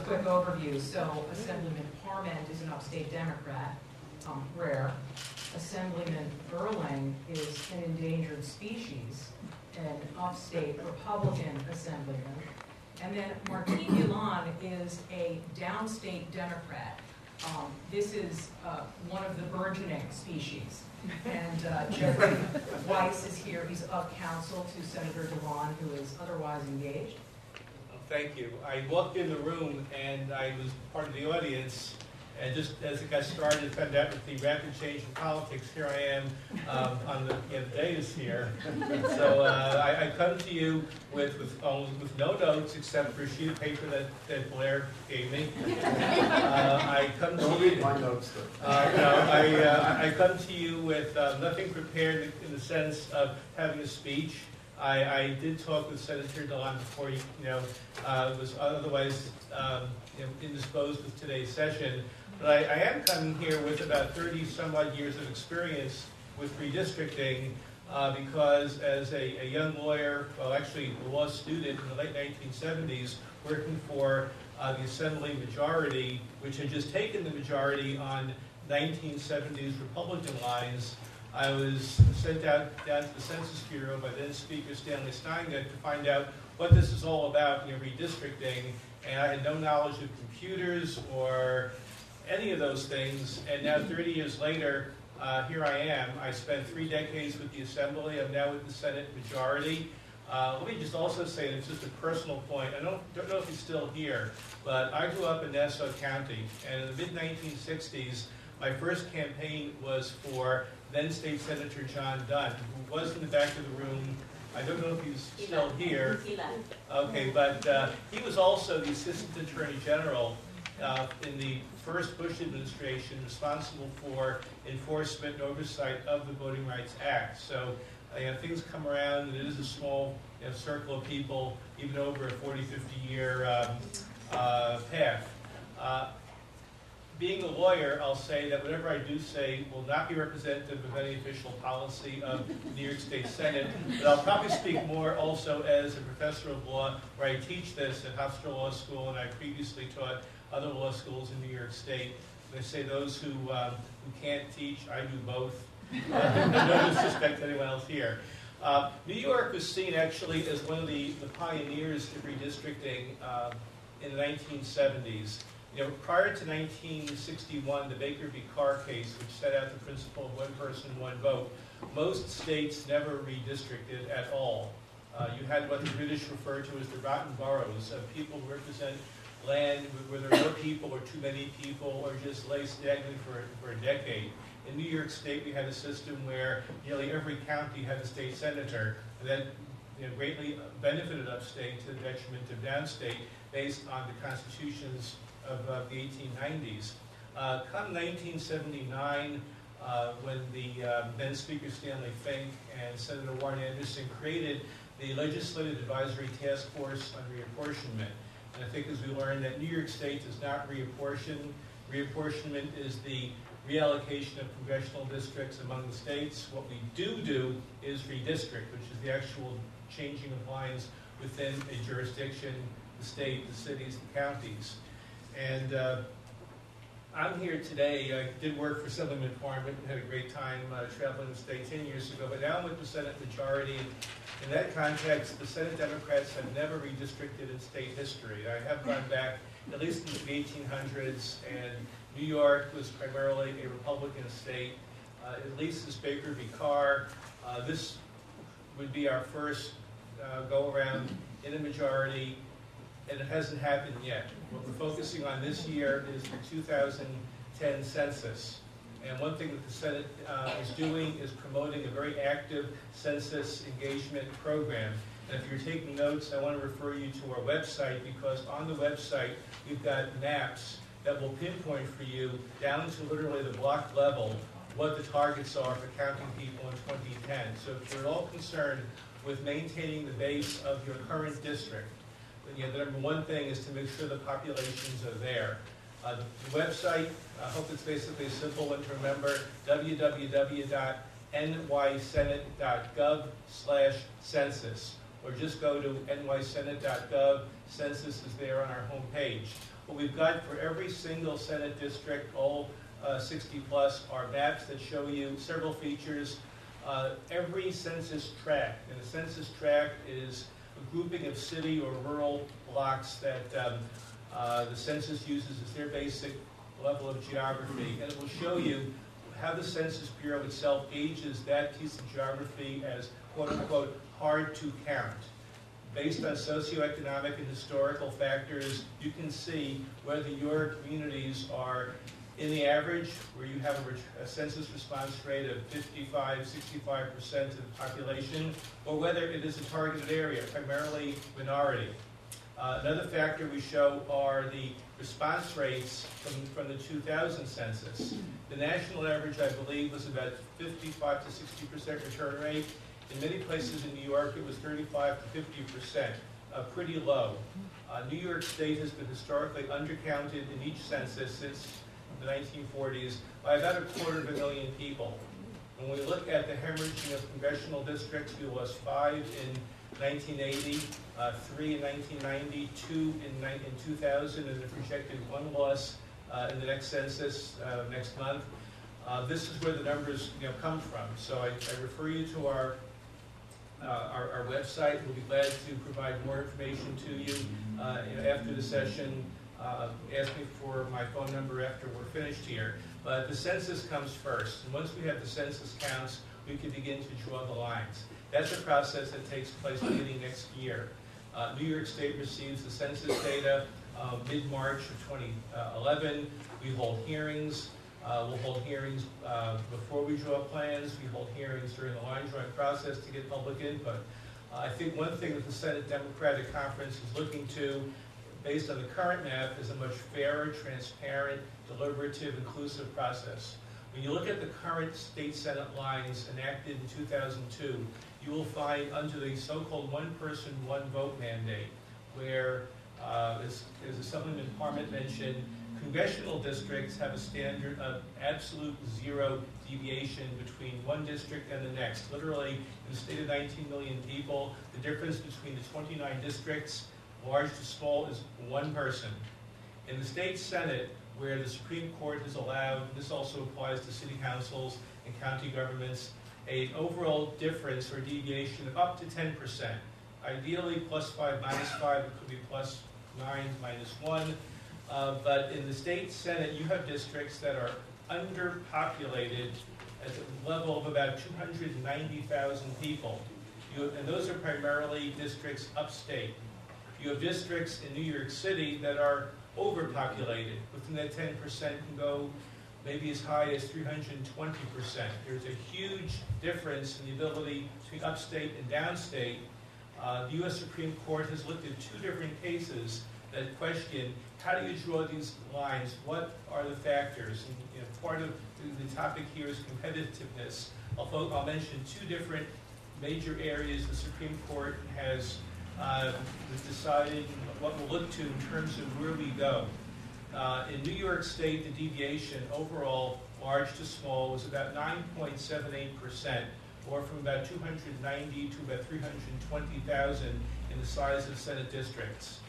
quick overview. So Assemblyman Parment is an upstate Democrat, rare. Assemblyman Erling is an endangered species, an upstate Republican assemblyman. And then Martine Yulon is a downstate Democrat. This is one of the burgeoning species. And Jeffrey Wice is here. He's of counsel to Senator DeLon, who is otherwise engaged. Thank you. I walked in the room and I was part of the audience, and just as it got started, found out with the rapid change in politics, here I am on the dais here. So I come to you with no notes except for a sheet of paper that Blair gave me. I come to you. My notes, though. I come to you with nothing prepared in the sense of having a speech. I did talk with Senator DeLon before he, was otherwise indisposed with today's session. But I am coming here with about 30 some odd years of experience with redistricting because as a young lawyer, well actually a law student in the late 1970s, working for the Assembly majority, which had just taken the majority on 1970s Republican lines, I was sent down to the Census Bureau by then Speaker Stanley Steingut to find out what this is all about, redistricting, and I had no knowledge of computers or any of those things, and now 30 years later, here I am. I spent 3 decades with the Assembly. I'm now with the Senate majority. Let me just also say, and it's just a personal point, I don't know if he's still here, but I grew up in Nassau County, and in the mid-1960s, my first campaign was for then State Senator John Dunn, who was in the back of the room. I don't know if he's still here. Okay, but he was also the Assistant Attorney General in the first Bush administration, responsible for enforcement and oversight of the Voting Rights Act. So things come around, and it is a small circle of people, even over a 40, 50-year path. Being a lawyer, I'll say that whatever I do say will not be representative of any official policy of the New York State Senate, but I'll probably speak more also as a professor of law, where I teach this at Hofstra Law School, and I previously taught other law schools in New York State. They say those who can't teach, I do both. No disrespect to anyone else here. New York was seen actually as one of the pioneers of redistricting in the 1970s. Prior to 1961, the Baker v. Carr case, which set out the principle of one person, one vote, most states never redistricted at all. You had what the British referred to as the rotten boroughs, of people who represent land where there are no people or too many people or just lay stagnant for a decade. In New York State, we had a system where nearly every county had a state senator, and that greatly benefited upstate to the detriment of downstate based on the constitutions of the 1890s. Come 1979, when the then Speaker Stanley Fink and Senator Warren Anderson created the Legislative Advisory Task Force on Reapportionment. And I think as we learned that New York State does not reapportion. Reapportionment is the reallocation of congressional districts among the states. What we do is redistrict, which is the actual changing of lines within a jurisdiction, the state, the cities, the counties. And I'm here today. I did work for Assemblyman Parment and had a great time traveling the state 10 years ago, but now I'm with the Senate majority. In that context, the Senate Democrats have never redistricted in state history. I have gone back at least into the 1800s, and New York was primarily a Republican state. At least since Baker v. Carr, this would be our first go-around in a majority, and it hasn't happened yet. What we're focusing on this year is the 2010 census. And one thing that the Senate is doing is promoting a very active census engagement program. And if you're taking notes, I want to refer you to our website, because on the website we've got maps that will pinpoint for you down to literally the block level what the targets are for counting people in 2010. So if you're at all concerned with maintaining the base of your current district, then the number one thing is to make sure the populations are there. The website, I hope it's basically a simple one to remember, www.nysenate.gov/census. or just go to nysenate.gov. Census is there on our homepage. What we've got for every single Senate district, all 60 plus, are maps that show you several features. Every census tract, and a census tract is a grouping of city or rural blocks that the census uses as their basic level of geography, and it will show you how the Census Bureau itself gauges that piece of geography as quote-unquote hard to count. Based on socioeconomic and historical factors, you can see whether your communities are in the average, where you have a census response rate of 55–65% of the population, or whether it is a targeted area, primarily minority. Another factor we show are the response rates from the 2000 census. The national average, I believe, was about 55–60% return rate. In many places in New York, it was 35–50%, pretty low. New York State has been historically undercounted in each census since the 1940s by about 250,000 people. When we look at the hemorrhaging of congressional districts, we lost 5 in 1980, 3 in 1990, 2 in 2000, and a projected 1 loss in the next census next month. This is where the numbers come from. So I refer you to our website. We'll be glad to provide more information to you after the session. Ask me for my phone number after we're finished here. But the census comes first. And once we have the census counts, we can begin to draw the lines. That's a process that takes place beginning next year. New York State receives the census data mid-March of 2011. We hold hearings. We'll hold hearings before we draw plans. We hold hearings during the line drawing process to get public input. I think one thing that the Senate Democratic Conference is looking to, based on the current map, is a much fairer, transparent, deliberative, inclusive process. When you look at the current state Senate lines enacted in 2002, you will find under the so-called one-person, one-vote mandate, where, as the supplement Parment mentioned, congressional districts have a standard of absolute zero deviation between one district and the next. Literally, in the state of 19 million people, the difference between the 29 districts, large to small, is one person. In the state Senate, where the Supreme Court has allowed, this also applies to city councils and county governments, an overall difference or deviation of up to 10%. Ideally, +5, -5, it could be +9, -1. But in the state Senate, you have districts that are underpopulated at the level of about 290,000 people. And those are primarily districts upstate. You have districts in New York City that are overpopulated. Within that 10% can go maybe as high as 320%. There's a huge difference in the ability between upstate and downstate. The U.S. Supreme Court has looked at 2 different cases that question, how do you draw these lines? What are the factors? And part of the topic here is competitiveness. I'll mention 2 different major areas the Supreme Court has decided what we'll look to in terms of where we go. In New York State, the deviation overall, large to small, was about 9.78%, or from about 290 to about 320,000 in the size of Senate districts.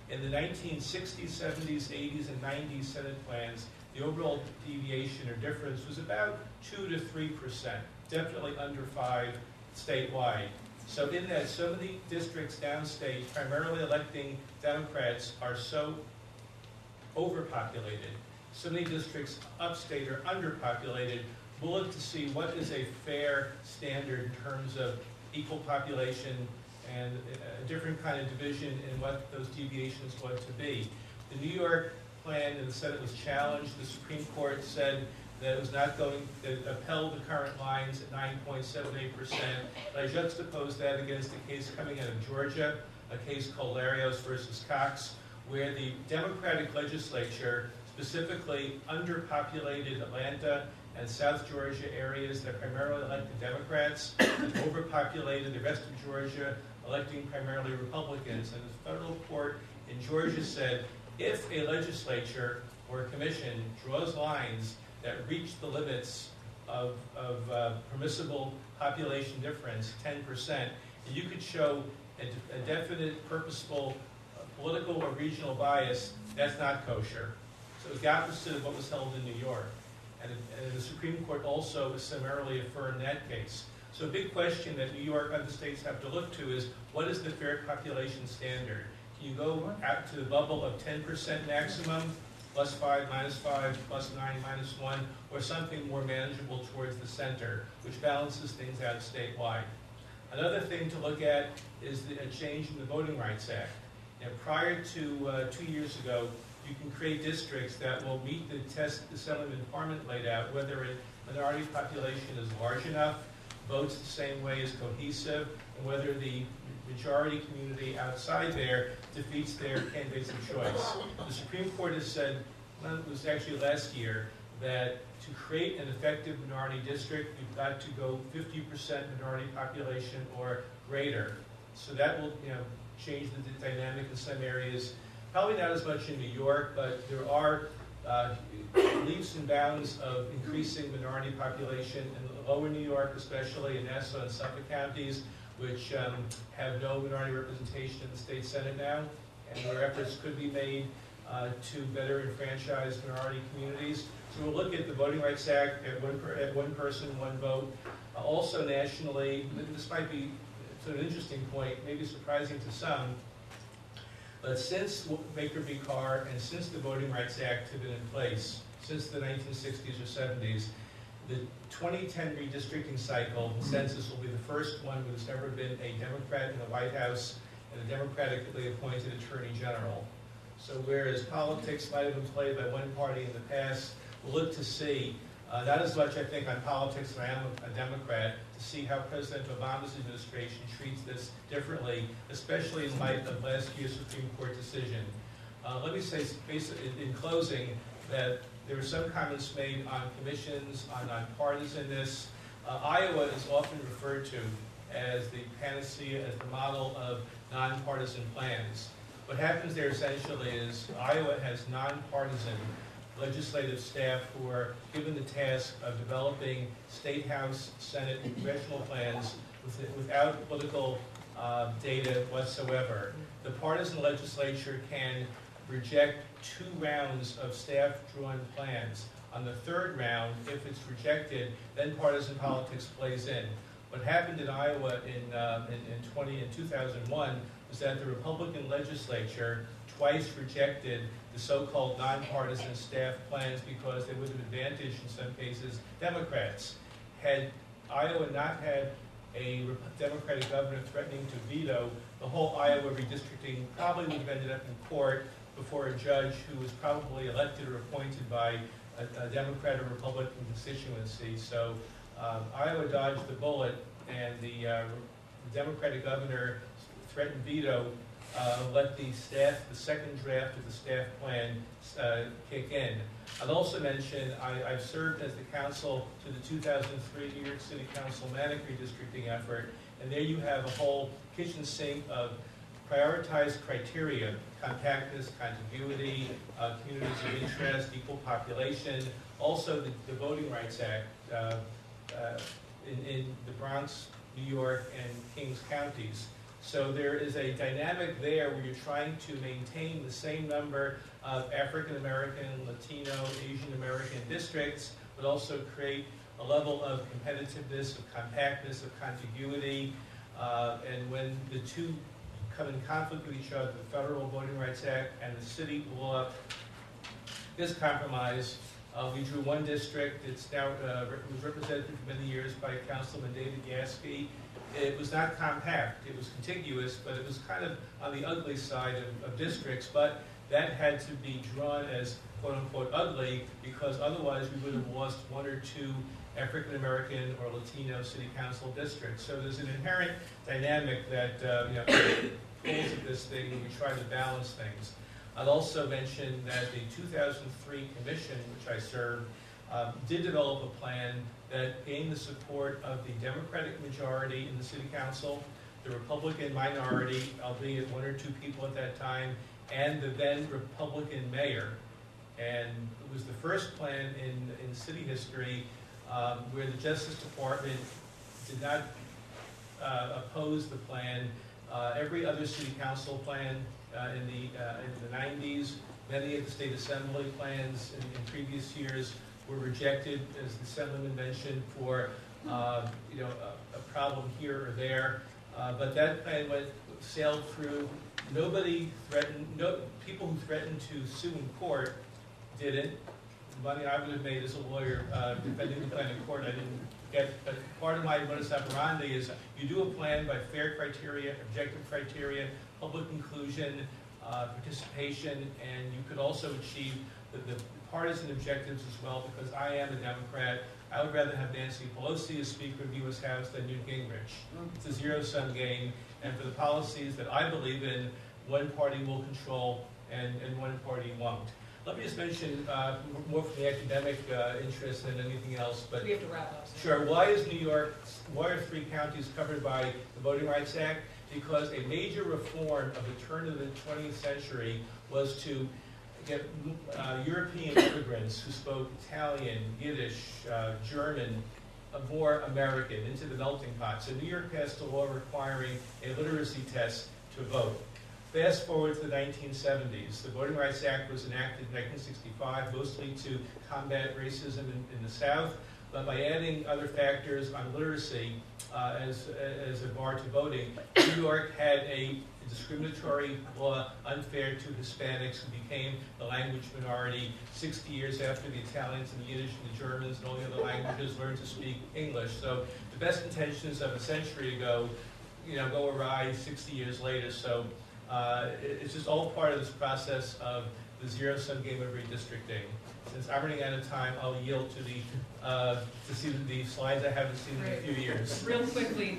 In the 1960s, 70s, 80s, and 90s Senate plans, the overall deviation or difference was about 2 to 3%, definitely under 5 statewide. So in that, so many districts downstate, primarily electing Democrats, are so overpopulated. So many districts upstate are underpopulated. We'll look to see what is a fair standard in terms of equal population and a different kind of division in what those deviations want to be. The New York plan in the Senate was challenged. The Supreme Court said that it was not going to upheld the current lines at 9.78%. But I juxtaposed that against a case coming out of Georgia, a case called Larios versus Cox, where the Democratic legislature specifically underpopulated Atlanta and South Georgia areas that primarily elected Democrats, and overpopulated the rest of Georgia, electing primarily Republicans. And the federal court in Georgia said, if a legislature or a commission draws lines that reach the limits of permissible population difference, 10%, you could show a definite, purposeful political or regional bias, that's not kosher. So it's the opposite of what was held in New York. And the Supreme Court also summarily affirmed that case. So a big question that New York and other states have to look to is, what is the fair population standard? Can you go out to the bubble of 10% maximum, +5, -5, +9, -1, or something more manageable towards the center, which balances things out statewide? Another thing to look at is a change in the Voting Rights Act. Now, prior to 2 years ago, you can create districts that will meet the test Assemblyman Parment laid out, whether a minority population is large enough, votes the same way, is cohesive, and whether the majority community outside there defeats their candidates of choice. The Supreme Court has said, well, it was actually last year, that to create an effective minority district, you've got to go 50% minority population or greater. So that will, change the dynamic in some areas. Probably not as much in New York, but there are leaps and bounds of increasing minority population in lower New York, especially in Nassau and Suffolk counties, which have no minority representation in the state Senate now, and where efforts could be made to better enfranchise minority communities. So we'll look at the Voting Rights Act at one person, one vote. Also nationally, this might be sort of an interesting point, maybe surprising to some, but since Baker v. Carr and since the Voting Rights Act have been in place, since the 1960s or 70s, the 2010 redistricting cycle, the census, will be the first one where there's never been a Democrat in the White House and a democratically appointed Attorney General. So whereas politics might have been played by one party in the past, we'll look to see, not as much I think on politics as I am a Democrat, to see how President Obama's administration treats this differently, especially in light of last year's Supreme Court decision. Let me say in closing that there were some comments made on commissions, on nonpartisanness. Iowa is often referred to as the panacea, as the model of nonpartisan plans. What happens there essentially is Iowa has nonpartisan legislative staff who are given the task of developing state house, senate, and congressional plans without political data whatsoever. The partisan legislature can reject 2 rounds of staff-drawn plans. On the 3rd round, if it's rejected, then partisan politics plays in. What happened in Iowa in 2001 was that the Republican legislature twice rejected the so-called nonpartisan staff plans because they would have advantaged, in some cases, Democrats. Had Iowa not had a Democratic governor threatening to veto, the whole Iowa redistricting probably would have ended up in court before a judge who was probably elected or appointed by a Democrat or Republican constituency. So Iowa dodged the bullet, and the Democratic governor threatened veto let the second draft of the staff plan kick in. I'd also mention I've served as the counsel to the 2003 New York City Council Manic Redistricting effort, and there you have a whole kitchen sink of prioritized criteria: compactness, contiguity, communities of interest, equal population. Also, the Voting Rights Act in the Bronx, New York, and Kings counties. So there is a dynamic there where you're trying to maintain the same number of African American, Latino, Asian American districts, but also create a level of competitiveness, of compactness, of contiguity. And when the two come in conflict with each other, the Federal Voting Rights Act and the city law, this compromise, we drew one district. It's now was represented for many years by Councilman David Gasky. It was not compact, it was contiguous, but it was kind of on the ugly side of districts, but that had to be drawn as quote-unquote ugly because otherwise we would have lost 1 or 2 African American or Latino city council districts. So there's an inherent dynamic that pulls at this thing when we try to balance things. I'd also mention that the 2003 commission, which I served, did develop a plan that gained the support of the Democratic majority in the city council, the Republican minority, albeit 1 or 2 people at that time, and the then Republican mayor. And it was the first plan in city history where the Justice Department did not opposed the plan. Every other city council plan in the 90s, many of the state assembly plans in previous years were rejected, as the Assemblyman mentioned, for a problem here or there. But that plan sailed through. Nobody threatened. People who threatened to sue in court didn't. The money I would have made as a lawyer defending the plan in court, I didn't get. But part of my modus operandi is you do a plan by fair criteria, objective criteria, public inclusion, participation, and you could also achieve the partisan objectives as well, because I am a Democrat. I would rather have Nancy Pelosi as Speaker of the U.S. House than Newt Gingrich. It's a zero-sum game, and for the policies that I believe in, one party will control and one party won't. Let me just mention, more from the academic interest than anything else, but We have to wrap up. sure. Why are 3 counties covered by the Voting Rights Act? Because a major reform of the turn of the 20th century was to get European immigrants who spoke Italian, Yiddish, German, more American, into the melting pot. So New York passed a law requiring a literacy test to vote. Fast forward to the 1970s. The Voting Rights Act was enacted in 1965, mostly to combat racism in the South, but by adding other factors on literacy as a bar to voting, New York had a discriminatory law unfair to Hispanics who became the language minority 60 years after the Italians and the Yiddish and the Germans and all the other languages learned to speak English. So the best intentions of a century ago, go awry 60 years later. So it's just all part of this process of the zero-sum game of redistricting. Since I'm running out of time, I'll yield to see the slides I haven't seen in a few years. Real quickly,